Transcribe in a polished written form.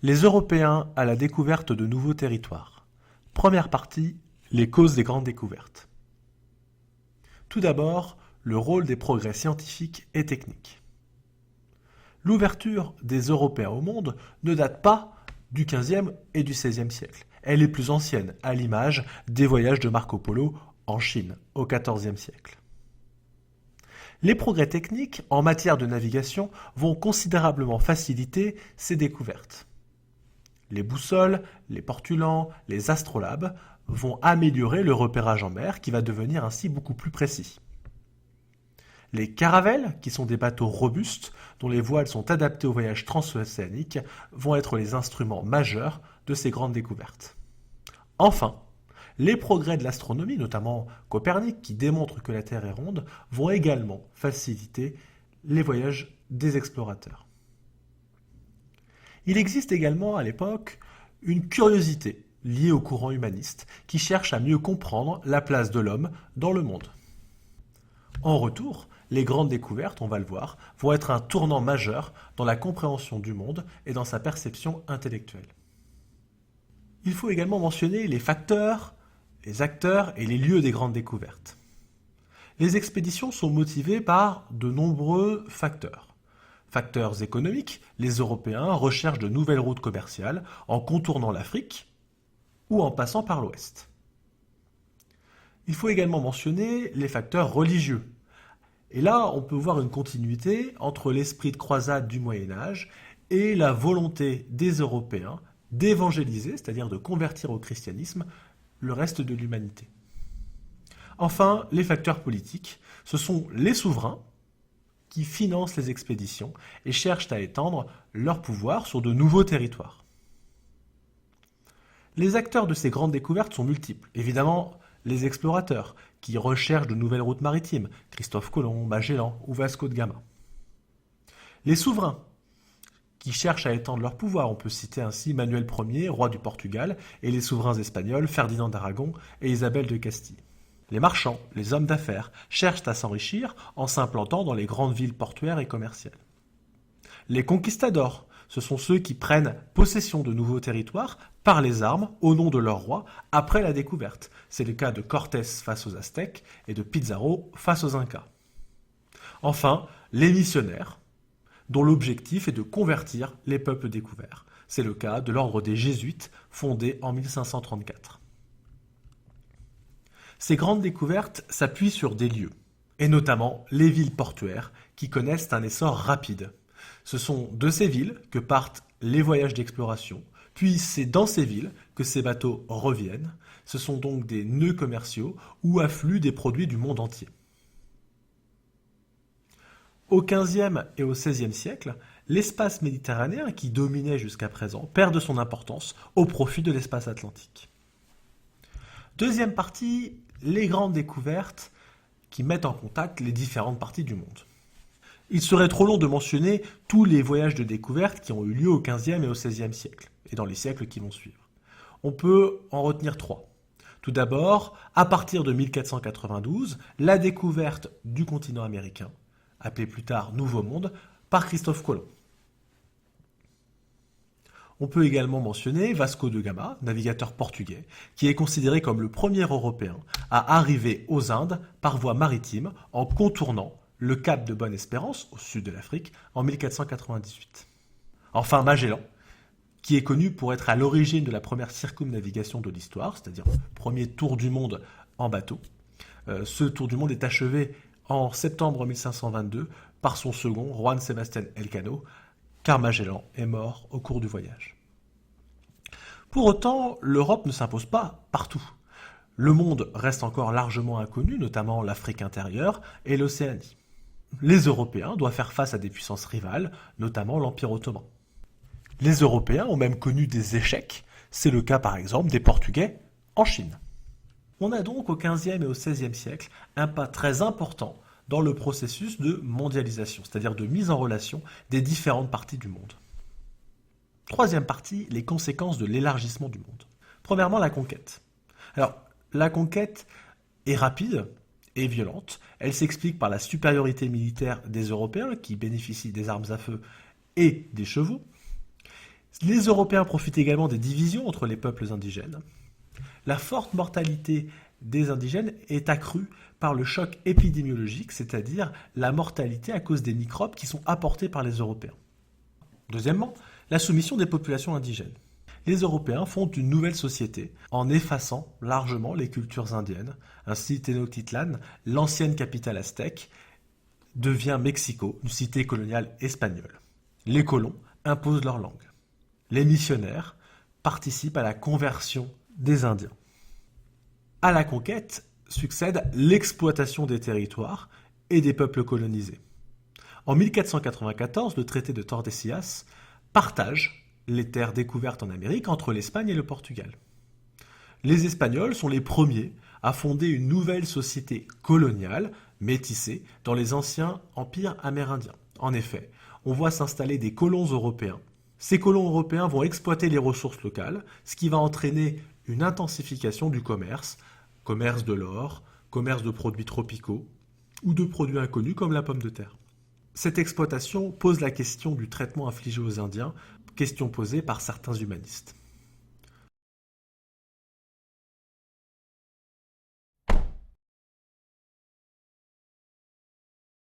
Les Européens à la découverte de nouveaux territoires. Première partie, les causes des grandes découvertes. Tout d'abord, le rôle des progrès scientifiques et techniques. L'ouverture des Européens au monde ne date pas du XVe et du XVIe siècle. Elle est plus ancienne, à l'image des voyages de Marco Polo en Chine au XIVe siècle. Les progrès techniques en matière de navigation vont considérablement faciliter ces découvertes. Les boussoles, les portulans, les astrolabes vont améliorer le repérage en mer qui va devenir ainsi beaucoup plus précis. Les caravelles, qui sont des bateaux robustes dont les voiles sont adaptées au voyage transocéanique, vont être les instruments majeurs de ces grandes découvertes. Enfin, les progrès de l'astronomie, notamment Copernic qui démontre que la Terre est ronde, vont également faciliter les voyages des explorateurs. Il existe également à l'époque une curiosité liée au courant humaniste qui cherche à mieux comprendre la place de l'homme dans le monde. En retour, les grandes découvertes, on va le voir, vont être un tournant majeur dans la compréhension du monde et dans sa perception intellectuelle. Il faut également mentionner les facteurs, les acteurs et les lieux des grandes découvertes. Les expéditions sont motivées par de nombreux facteurs. Facteurs économiques, les Européens recherchent de nouvelles routes commerciales en contournant l'Afrique ou en passant par l'Ouest. Il faut également mentionner les facteurs religieux. Et là, on peut voir une continuité entre l'esprit de croisade du Moyen-Âge et la volonté des Européens d'évangéliser, c'est-à-dire de convertir au christianisme, le reste de l'humanité. Enfin, les facteurs politiques, ce sont les souverains qui financent les expéditions et cherchent à étendre leur pouvoir sur de nouveaux territoires. Les acteurs de ces grandes découvertes sont multiples. Évidemment, les explorateurs, qui recherchent de nouvelles routes maritimes, Christophe Colomb, Magellan ou Vasco de Gama. Les souverains, qui cherchent à étendre leur pouvoir. On peut citer ainsi Manuel Ier, roi du Portugal, et les souverains espagnols Ferdinand d'Aragon et Isabelle de Castille. Les marchands, les hommes d'affaires, cherchent à s'enrichir en s'implantant dans les grandes villes portuaires et commerciales. Les conquistadors, ce sont ceux qui prennent possession de nouveaux territoires par les armes au nom de leur roi après la découverte. C'est le cas de Cortés face aux Aztèques et de Pizarro face aux Incas. Enfin, les missionnaires, dont l'objectif est de convertir les peuples découverts. C'est le cas de l'ordre des Jésuites, fondé en 1534. Ces grandes découvertes s'appuient sur des lieux, et notamment les villes portuaires, qui connaissent un essor rapide. Ce sont de ces villes que partent les voyages d'exploration, puis c'est dans ces villes que ces bateaux reviennent. Ce sont donc des nœuds commerciaux où affluent des produits du monde entier. Au XVe et au XVIe siècle, l'espace méditerranéen qui dominait jusqu'à présent perd de son importance au profit de l'espace atlantique. Deuxième partie, les grandes découvertes qui mettent en contact les différentes parties du monde. Il serait trop long de mentionner tous les voyages de découverte qui ont eu lieu au XVe et au XVIe siècle, et dans les siècles qui vont suivre. On peut en retenir trois. Tout d'abord, à partir de 1492, la découverte du continent américain, appelé plus tard Nouveau Monde, par Christophe Colomb. On peut également mentionner Vasco de Gama, navigateur portugais, qui est considéré comme le premier Européen à arriver aux Indes par voie maritime en contournant le cap de Bonne-Espérance, au sud de l'Afrique, en 1498. Enfin Magellan, qui est connu pour être à l'origine de la première circumnavigation de l'histoire, c'est-à-dire le premier tour du monde en bateau. Ce tour du monde est achevé en septembre 1522 par son second, Juan Sebastián Elcano, car Magellan est mort au cours du voyage. Pour autant, l'Europe ne s'impose pas partout. Le monde reste encore largement inconnu, notamment l'Afrique intérieure et l'Océanie. Les Européens doivent faire face à des puissances rivales, notamment l'Empire ottoman. Les Européens ont même connu des échecs, c'est le cas par exemple des Portugais en Chine. On a donc au XVe et au XVIe siècle un pas très important dans le processus de mondialisation, c'est-à-dire de mise en relation des différentes parties du monde. Troisième partie, les conséquences de l'élargissement du monde. Premièrement, la conquête. Alors, la conquête est rapide et violente. Elle s'explique par la supériorité militaire des Européens qui bénéficient des armes à feu et des chevaux. Les Européens profitent également des divisions entre les peuples indigènes. La forte mortalité des indigènes est accrue par le choc épidémiologique, c'est-à-dire la mortalité à cause des microbes qui sont apportés par les Européens. Deuxièmement, la soumission des populations indigènes. Les Européens fondent une nouvelle société en effaçant largement les cultures indiennes. Ainsi, Tenochtitlan, l'ancienne capitale aztèque, devient Mexico, une cité coloniale espagnole. Les colons imposent leur langue. Les missionnaires participent à la conversion des Indiens. À la conquête succède l'exploitation des territoires et des peuples colonisés. En 1494, le traité de Tordesillas partage les terres découvertes en Amérique entre l'Espagne et le Portugal. Les Espagnols sont les premiers à fonder une nouvelle société coloniale, métissée, dans les anciens empires amérindiens. En effet, on voit s'installer des colons européens. Ces colons européens vont exploiter les ressources locales, ce qui va entraîner une intensification du commerce de l'or, commerce de produits tropicaux ou de produits inconnus comme la pomme de terre. Cette exploitation pose la question du traitement infligé aux Indiens, question posée par certains humanistes.